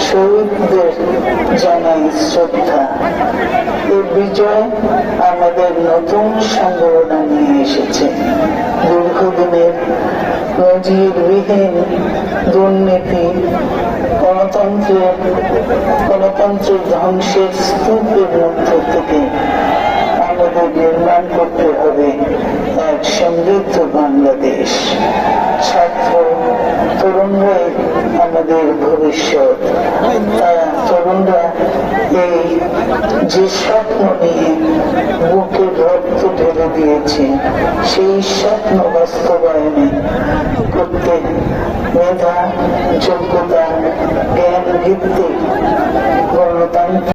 শহীদদের জানাই শ্রদ্ধা। এই বিজয় আমাদের নতুন সম্ভাবনা নিয়ে এসেছে। দীর্ঘদিনের নজিরবিহীন দুর্নীতি, গণতন্ত্রের ধ্বংসের স্তূপের মধ্য থেকে আমাদের নির্মাণ করতে হবে এক সমৃদ্ধ বাংলাদেশ। ছাত্র তরুণরাই আমাদের ভবিষ্যৎ। তরুণরা এই যে স্বপ্ন নিয়ে বুকে রক্ত ঢেলে দিয়েছে, সেই স্বপ্ন বাস্তবায়নে করতে মেধা, যোগ্যতা, জ্ঞান ভিত্তিক গণতান্ত্রিক